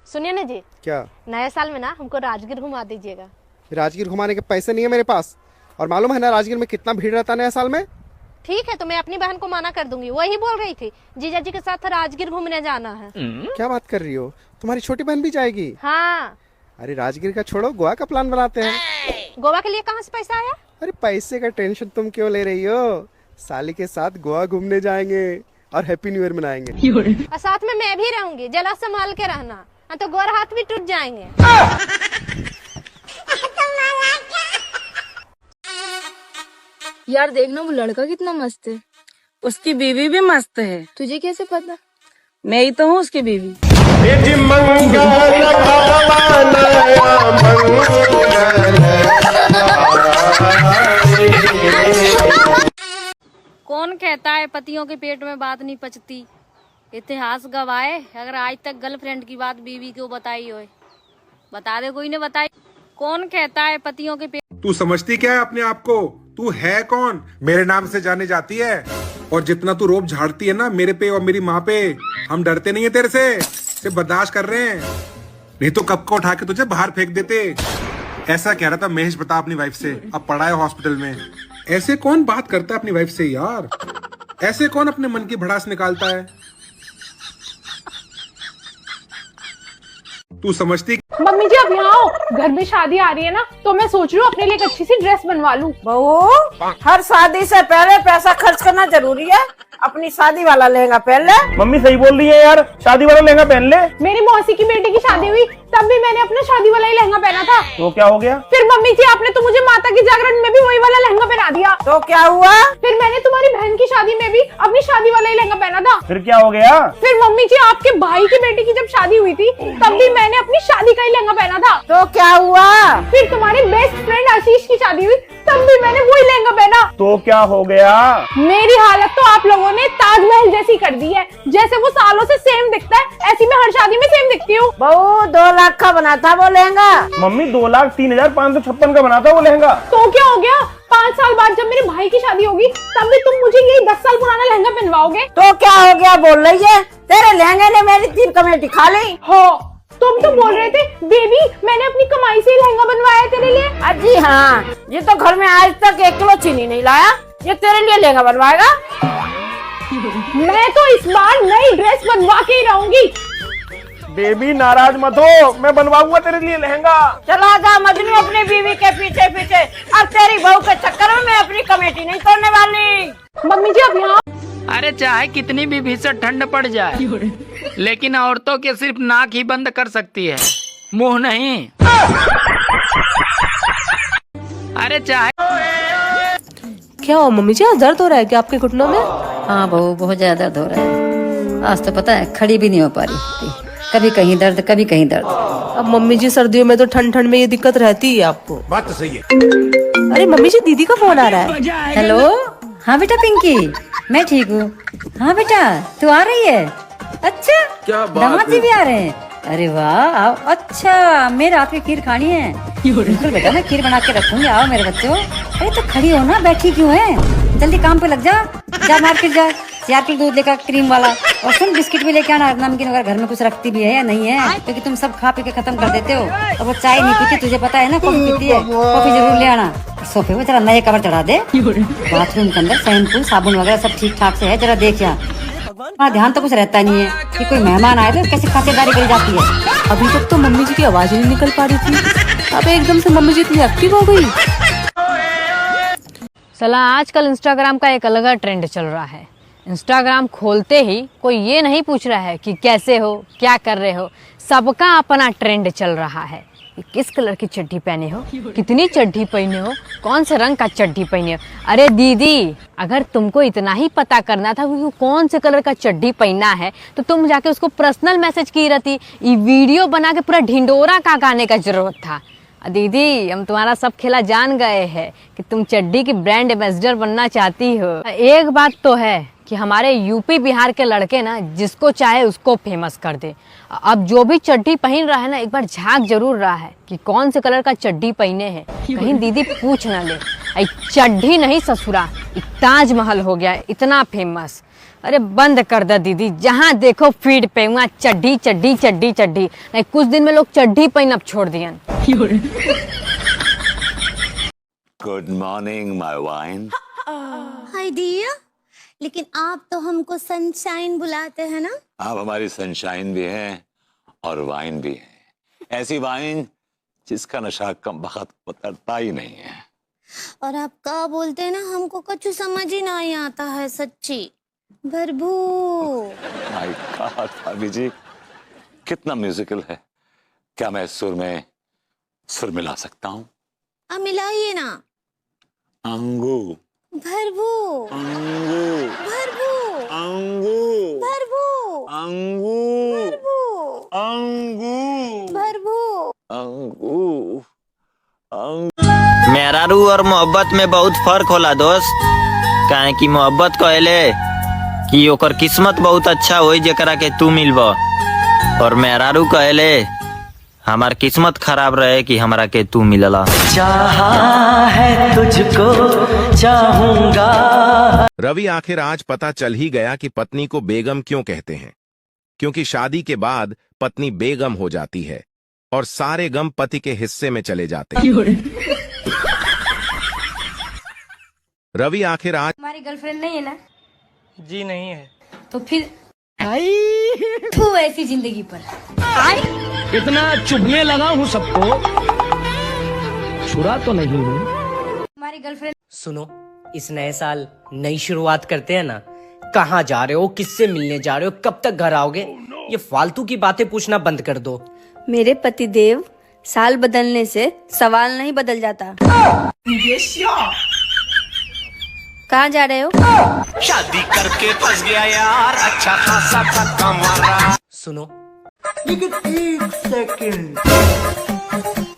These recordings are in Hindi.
सुनिए ना जी, क्या? नए साल में ना हमको राजगीर घुमा दीजिएगा। राजगीर घुमाने के पैसे नहीं है मेरे पास, और मालूम है ना राजगीर में कितना भीड़ रहता है नया साल में। ठीक है, तो मैं अपनी बहन को मना कर दूंगी, वही बोल रही थी जीजा जी के साथ राजगीर घूमने जाना है। क्या बात कर रही हो? तुम्हारी छोटी बहन भी जाएगी? हाँ। अरे राजगीर का छोड़ो, गोवा का प्लान बनाते हैं। गोवा के लिए कहाँ से पैसा आया? अरे पैसे का टेंशन तुम क्यों ले रही हो? साली के साथ गोवा घूमने जाएंगे और हैप्पी न्यू ईयर मनाएंगे। और साथ में मैं भी रहूंगी, जला संभाल के रहना, तो गोर हाथ भी टूट जाएंगे। यार देखना, वो लड़का कितना मस्त है। उसकी बीवी भी मस्त है। तुझे कैसे पता? मैं ही तो हूँ उसकी बीवी। कौन कहता है पतियों के पेट में बात नहीं पचती? इतिहास गवाए अगर आज तक गर्लफ्रेंड की बात बीवी को बताई हो, बता दे कोई ने बताई। कौन कहता है पतियों के पेट। तू समझती क्या है अपने आप को? तू है कौन? मेरे नाम से जाने जाती है, और जितना तू रोब झाड़ती है ना मेरे पे और मेरी माँ पे, हम डरते नहीं है तेरे से, सिर्फ बर्दाश्त कर रहे हैं, नहीं तो कब को उठा के तुझे बाहर फेंक देते। ऐसा कह रहा था महेश बता अपनी वाइफ से, अब पड़ा है हॉस्पिटल में। ऐसे कौन बात करता है अपनी वाइफ से यार? ऐसे कौन अपने मन की भड़ास निकालता है? तू समझती? मम्मी जी अब यहाँ आओ, घर में शादी आ रही है ना, तो मैं सोच रही हूँ अपने लिए एक अच्छी सी ड्रेस बनवा लूँ। बहू, हर शादी से पहले पैसा खर्च करना जरूरी है। अपनी शादी वाला लहंगा पहन ले। मम्मी सही बोल रही है यार, शादी वाला लहंगा पहन ले। मेरी मौसी की बेटी की शादी हुई, तब भी मैंने अपना शादी वाला ही लहंगा पहना था। तो क्या हो गया? फिर मम्मी जी आपने तो मुझे माता की जागरण में भी वही वाला लहंगा पहना दिया। तो क्या हुआ? फिर मैंने तुम्हारी बहन की शादी में भी अपनी शादी वाला ही लहंगा पहना था। फिर क्या हो गया? फिर मम्मी जी आपके भाई की बेटी की जब शादी हुई थी, तब भी मैंने अपनी शादी का ही लहंगा पहना था। तो क्या हुआ? फिर तुम्हारे बेस्ट फ्रेंड आशीष की शादी हुई, तब भी मैंने वही लहंगा पहना। तो क्या हो गया? मेरी हालत तो आप लोगों ने ताजमहल जैसी कर दी है। जैसे वो सालों से सेम दिखता है, ऐसी मैं हर शादी में सेम दिखती हूँ। बहू 2 लाख का बना था वो लहंगा। मम्मी 2,03,556 का बना था वो लहंगा। तो क्या हो गया? 5 साल बाद जब मेरे भाई की शादी होगी, तब भी तुम मुझे यही 10 साल पुराना लहंगा पहनवाओगे। तो क्या हो गया बोल रही है? तेरे लहंगे ने मेरी 3 कमेटी खा ली। हो, तुम तो बोल रहे थे बेबी मैंने अपनी कमाई से लहंगा बनवाया है तेरे लिए। अजी हाँ, ये तो घर में आज तक 1 किलो चीनी नहीं लाया, ये तेरे लिए लहंगा बनवाएगा। मैं तो इस बार नई ड्रेस बनवा के ही रहूंगी। बेबी नाराज मत हो, मैं बनवाऊंगा तेरे लिए लहंगा। चला जा मजनू अपनी बीवी के पीछे पीछे। अब तेरी बहू के चक्कर में मैं अपनी कमेटी नहीं तोड़ने वाली। मम्मी जी अब यहाँ। अरे चाहे कितनी भी भीषण ठंड पड़ जाए, लेकिन औरतों के सिर्फ नाक ही बंद कर सकती है, मुंह नहीं। अरे चाहे। क्या हो मम्मी जी, आज दर्द हो रहा है क्या आपके घुटनों में? हाँ बहू, बहुत ज्यादा दर्द हो रहा है। आज तो पता है खड़ी भी नहीं हो पा रही, कभी कहीं दर्द कभी कहीं दर्द। अब मम्मी जी सर्दियों में तो ठंड में ये दिक्कत रहती है आपको। बात तो सही है। अरे मम्मी जी दीदी का फोन आ रहा है। हेलो, हाँ बेटा पिंकी, मैं ठीक हूँ। हाँ बेटा तू आ रही है? अच्छा, क्या दामाद जी भी आ रहे हैं? अरे वाह आओ। अच्छा, मेरे हाथ की खीर खानी है? बिल्कुल बेटा, मैं खीर बना के रखूंगी, आओ मेरे बच्चों। अरे तो खड़ी हो ना, बैठी क्यों है? जल्दी काम पे लग जा, जा मार्केट जा, 4 किलो दूध लेकर क्रीम वाला, और सुन बिस्किट भी लेके आना, नमकीन अगर घर में कुछ रखती भी है या नहीं है, क्योंकि तुम सब खा पी के खत्म कर देते हो। और वो चाय नहीं पीती, तुझे पता है ना, कॉफी पीती है, कॉफी जरूर ले आना। सोफे पे जरा नए कवर चढ़ा दे, बाथरूम के अंदर शैम्पू साबुन वगैरह सब ठीक ठाक से है, जरा देख या। हाँ, ध्यान तो कुछ रहता नहीं है कि कोई मेहमान आए तो कैसे खातिरदारी करी जाती है। अभी तक तो मम्मी जी की आवाज ही नहीं निकल पा रही थी, अब एकदम से मम्मी जी इतनी एक्टिव हो गई। सला आजकल इंस्टाग्राम का एक अलग ट्रेंड चल रहा है। इंस्टाग्राम खोलते ही कोई ये नहीं पूछ रहा है कि कैसे हो, क्या कर रहे हो, सबका अपना ट्रेंड चल रहा है। किस कलर की चड्डी पहने हो, कितनी चड्डी पहने हो, कौन से रंग का चड्डी पहने हो। अरे दीदी, अगर तुमको इतना ही पता करना था कि कौन से कलर का चड्डी पहनना है, तो तुम जाके उसको पर्सनल मैसेज की रहती। ये वीडियो बना के पूरा ढिंडोरा का गाने का जरूरत था। दीदी, हम तुम्हारा सब खेला जान गए हैं कि तुम चड्डी की ब्रांड एम्बेसडर बनना चाहती हो। एक बात तो है कि हमारे यूपी बिहार के लड़के ना जिसको चाहे उसको फेमस कर दे। अब जो भी चड्डी पहन रहा है ना, एक बार झांक जरूर रहा है कि कौन से कलर का चड्डी पहने हैं, कहीं दीदी पूछ ना ले। चड्डी नहीं ससुरा, ताजमहल हो गया इतना फेमस। अरे बंद कर दे दीदी, जहाँ देखो फीड पे वहाँ चड्डी चड्डी चड्डी चड्डी। नहीं कुछ दिन में लोग चड्डी पहनब छोड़ दियन। Good morning my wine. Hi dear, लेकिन आप तो हमको सनशाइन बुलाते हैं ना। आप हमारी सनशाइन भी हैं और वाइन भी है, ऐसी वाइन जिसका नशा कम वक्त उतरता ही नहीं है। और आप क्या बोलते हैं ना, हमको कुछ समझ ही नहीं आता है सच्ची। भरभू माय गॉड भाभी जी, कितना म्यूजिकल है। क्या मैं सुर मिला सकता हूँ? अब मिलाइए ना। अंगू भरभू अंगू भरभू अंगू भरभू अंगू भरभू अंगू भरभू अंगू। मेहरारू और मोहब्बत में बहुत फर्क होला दोस्त। काहे कि मोहब्बत कहले कि ओकर किस्मत बहुत अच्छा होई जेकरा के तू मिलबा, और मेहरारू कहले हमार किस्मत खराब रहे कि हमरा के तू मिलला। चाहा है तुझको चाहूंगा। रवि आखिर आज पता चल ही गया कि पत्नी को बेगम क्यों कहते हैं, क्योंकि शादी के बाद पत्नी बेगम हो जाती है और सारे गम पति के हिस्से में चले जाते हैं। रवि आखिर आज हमारी गर्लफ्रेंड नहीं है ना? जी नहीं है। तो फिर तू ऐसी जिंदगी पर इतना चुभने लगा हूँ सबको, छुरा तो नहीं हूँ। हमारी गर्लफ्रेंड। सुनो, इस नए साल नई शुरुआत करते हैं ना। कहाँ जा रहे हो, किससे मिलने जा रहे हो, कब तक घर आओगे, ये फालतू की बातें पूछना बंद कर दो। मेरे पतिदेव, साल बदलने से सवाल नहीं बदल जाता। कहाँ जा रहे हो? शादी करके फंस गया यार, अच्छा खासा धक्का मारा। सुनो, लेकिन एक सेकंड।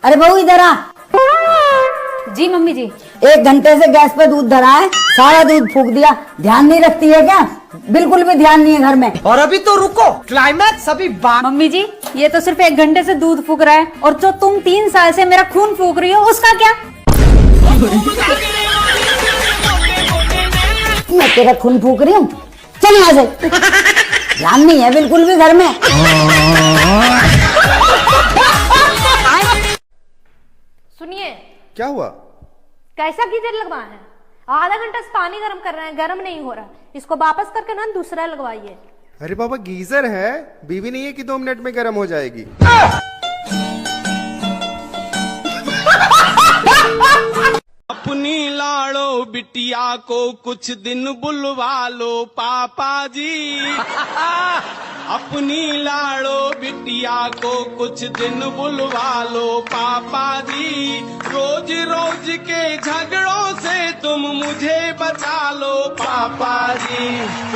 अरे बहू इधर आ। जी मम्मी जी। 1 घंटे से गैस पे दूध धरा है, सारा दूध फूक दिया। ध्यान नहीं रखती है क्या? बिल्कुल भी ध्यान नहीं है घर में। और अभी तो रुको, क्लाइमैक्स अभी बाकी। मम्मी जी, ये तो सिर्फ 1 घंटे से दूध फूक रहा है, और जो तुम 3 साल से मेरा खून फूक रही हो उसका क्या? मैं तेरा खून फूक रही हूँ? चल यहाँ से। ध्यान नहीं है बिल्कुल भी घर में। सुनिए, क्या हुआ? कैसा गीजर लगवाना है? आधा घंटा से पानी गर्म कर रहे हैं, गर्म नहीं हो रहा। इसको वापस करके ना दूसरा लगवाइए। अरे बाबा, गीजर है, बीवी नहीं है कि 2 मिनट में गर्म हो जाएगी। अपनी लाड़ो बिटिया को कुछ दिन बुलवा लो पापा जी। अपनी लाड़ो बिटिया को कुछ दिन बुलवा लो पापा जी। रोज रोज के झगड़ों से तुम मुझे बचा लो पापा जी।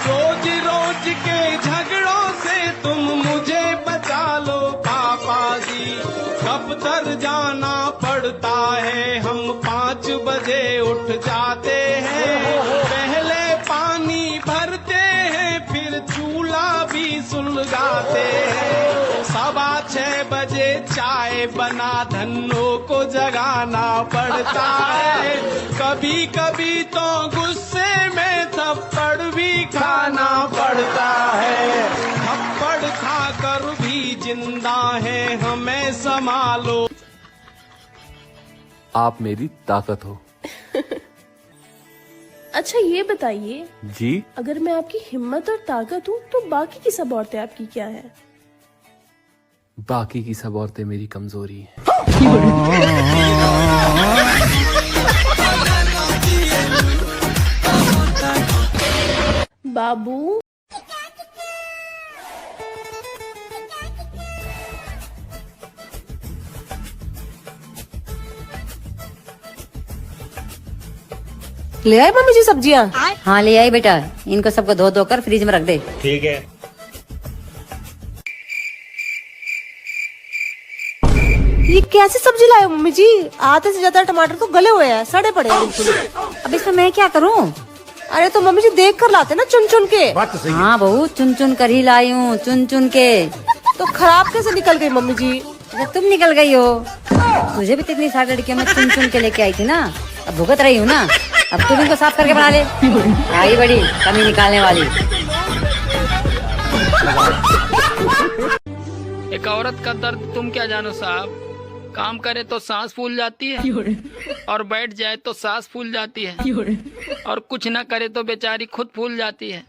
रोज रोज के झगड़ों से तुम मुझे बचा लो पापा जी। दफ्तर जाना पड़ता है, हम 5 बजे उठ जाते हैं। पहले पानी भरते हैं, फिर चूल्हा भी सुलगाते हैं। 6:15 बजे चाय बना धन्नों को जगाना पड़ता है। कभी कभी तो गुस्से में थप्पड़ भी खाना पड़ता है। थप्पड़ खाकर भी जिंदा है, हमें संभालो। आप मेरी ताकत हो। अच्छा ये बताइए जी, अगर मैं आपकी हिम्मत और ताकत हूँ तो बाकी की सब औरतें आपकी क्या है? बाकी की सब औरतें मेरी कमजोरी हैं। बाबू, ले आए मम्मी जी सब्जियाँ? हाँ ले आई बेटा, इनको सबको धो धो कर फ्रिज में रख दे। ठीक है। ये कैसी सब्जी लाए हो मम्मी जी? आधे से ज्यादा टमाटर तो गले हुए हैं, सड़े पड़े हैं बिल्कुल। अब इसमें मैं क्या करूँ? अरे तो मम्मी जी देख कर लाते ना, चुन चुन के। हाँ बहू, चुन चुन कर ही लाई हूँ, चुन चुन के। तो खराब कैसे निकल गई मम्मी जी? जब तुम निकल गई हो, तुझे भी तो इतनी सारी लड़कियों में चुन चुन के लेके आई थी ना, अब भुगत रही हूँ ना। अब तुम इनको साफ करके बना ले। आई बड़ी कमी निकालने वाली। एक औरत का दर्द तुम क्या जानो साहब, काम करे तो सांस फूल जाती है और बैठ जाए तो सांस फूल जाती है और कुछ ना करे तो बेचारी खुद फूल जाती है।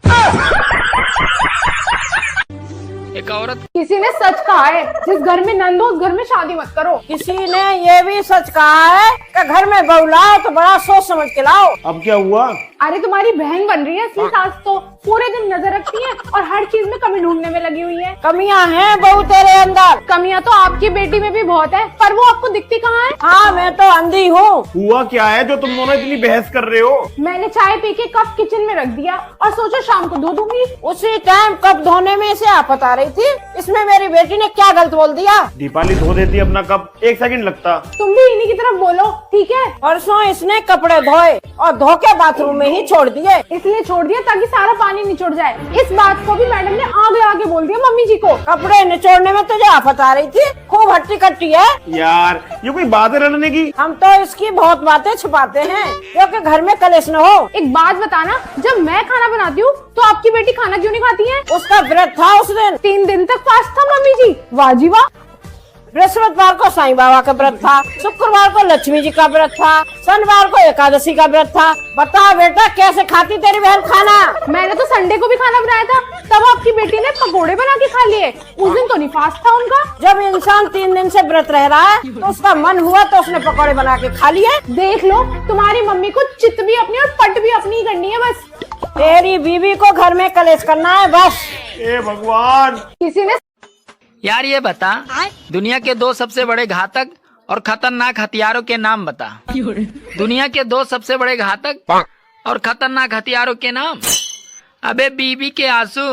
एक औरत किसी ने सच कहा है, जिस घर में नंद हो उस घर में शादी मत करो। किसी ने ये भी सच कहा है कि घर में बहू लाओ तो बड़ा सोच समझ के लाओ। अब क्या हुआ? अरे तुम्हारी बहन बन रही है असली सास तो पूरे दिन नजर रखती है और हर चीज में कमी ढूंढने में लगी हुई है। कमियां हैं बहू तेरे अंदर। कमियां तो आपकी बेटी में भी बहुत है, पर वो आपको दिखती कहाँ है? हाँ मैं तो अंधी हूँ। हुआ क्या है जो तुम दोनों इतनी बहस कर रहे हो? मैंने चाय पी के कप किचन में रख दिया और सोचा शाम को धो दूंगी। उसी टाइम कप धोने में से आफत आ रही थी, इसमें मेरी बेटी ने क्या गलत बोल दिया? दीपाली धो देती अपना कप, 1 सेकंड लगता। तुम भी इन्हीं की तरफ बोलो, ठीक है? परसों इसने कपड़े धोए और धो के बाथरूम में ही छोड़ दिए। इसलिए छोड़ दिया ताकि सारा पानी निचोड़ जाए। इस बात को भी मैडम ने आगे आगे बोल दिया मम्मी जी को। कपड़े निचोड़ने में तुझे आफत आ रही थी, खूब हट्टी कट्टी है। यार ये कोई बात है लड़ने की? हम तो इसकी बहुत बातें छुपाते हैं क्योंकि घर में कलेश न हो। एक बात बताना, जब मैं खाना बनाती हूँ तो आपकी बेटी खाना क्यों नहीं खाती है? उसका व्रत था उस दिन, 3 दिन तक फास्ट था मम्मी जी। वाह जी वाह। बृहस्पतिवार को साईं बाबा का व्रत था, शुक्रवार को लक्ष्मी जी का व्रत था, शनिवार को एकादशी का व्रत था। बता बेटा कैसे खाती तेरी बहन खाना? मैंने तो संडे को भी खाना बनाया था, तब आपकी बेटी ने पकोड़े बना के खा लिए। उस दिन तो नहीं फास्ट था उनका। जब इंसान 3 दिन से व्रत रह रहा है तो उसका मन हुआ तो उसने पकोड़े बना के खा लिए। देख लो, तुम्हारी मम्मी को चित भी अपनी और पट भी अपनी करनी है बस। तेरी बीवी को घर में कलेश करना है बस। ए भगवान। किसी ने यार ये बता, दुनिया के 2 सबसे बड़े घातक और खतरनाक हथियारों के नाम बता। दुनिया के 2 सबसे बड़े घातक और खतरनाक हथियारों के नाम। अबे बीवी के आंसू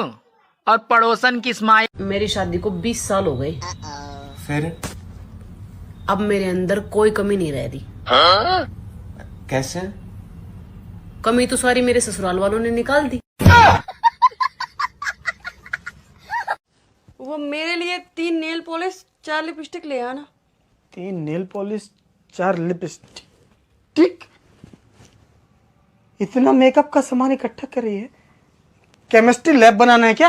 और पड़ोसन की स्माइल। मेरी शादी को 20 साल हो गए, फिर अब मेरे अंदर कोई कमी नहीं रह रही। कैसे? कमी तो सारी मेरे ससुराल वालों ने निकाल दी। वो मेरे लिए 3 नेल पॉलिश 4 लिपस्टिक ले आना। 3 नेल पॉलिश 4 लिपस्टिक? इतना मेकअप का सामान इकट्ठा कर रही है? केमिस्ट्री लैब बनाना है क्या?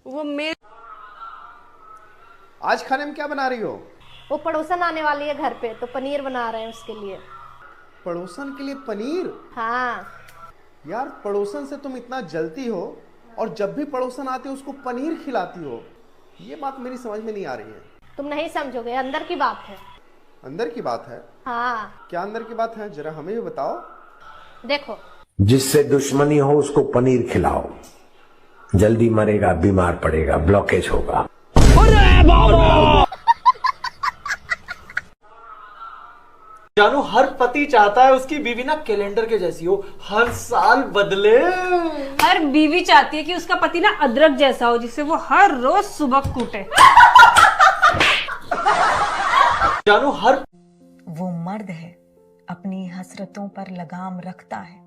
वो मेरे आज खाने में क्या बना रही हो? वो पड़ोसन आने वाली है घर पे, तो पनीर बना रहे हैं उसके लिए। पड़ोसन के लिए पनीर? हाँ यार पड़ोसन से तुम इतना जलती हो और जब भी पड़ोसन आते हो उसको पनीर खिलाती हो, ये बात मेरी समझ में नहीं आ रही है। तुम नहीं समझोगे, अंदर की बात है। अंदर की बात है? हाँ क्या अंदर की बात है, जरा हमें भी बताओ। देखो, जिससे दुश्मनी हो उसको पनीर खिलाओ, जल्दी मरेगा, बीमार पड़ेगा, ब्लॉकेज होगा। जानू, हर पति चाहता है उसकी बीवी ना कैलेंडर के जैसी हो, हर साल बदले। हर बीवी चाहती है कि उसका पति ना अदरक जैसा हो, जिससे वो हर रोज सुबह कूटे। जानू, हर वो मर्द है अपनी हसरतों पर लगाम रखता है,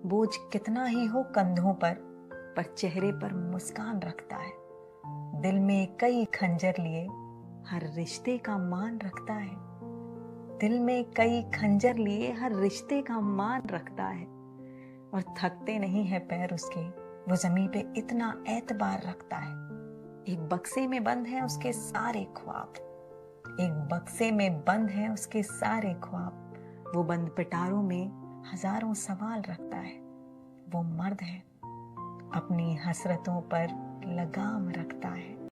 बोझ कितना ही हो कंधों पर चेहरे पर मुस्कान रखता है। दिल में कई खंजर लिए हर रिश्ते का मान रखता है। दिल में कई खंजर लिए हर रिश्ते का मान रखता है और थकते नहीं है पैर उसके, वो ज़मीं पे इतना एतबार रखता है। एक बक्से में बंद है उसके सारे ख्वाब, एक बक्से में बंद है उसके सारे ख्वाब। वो बंद पिटारों में हजारों सवाल रखता है। वो मर्द है अपनी हसरतों पर लगाम रखता है।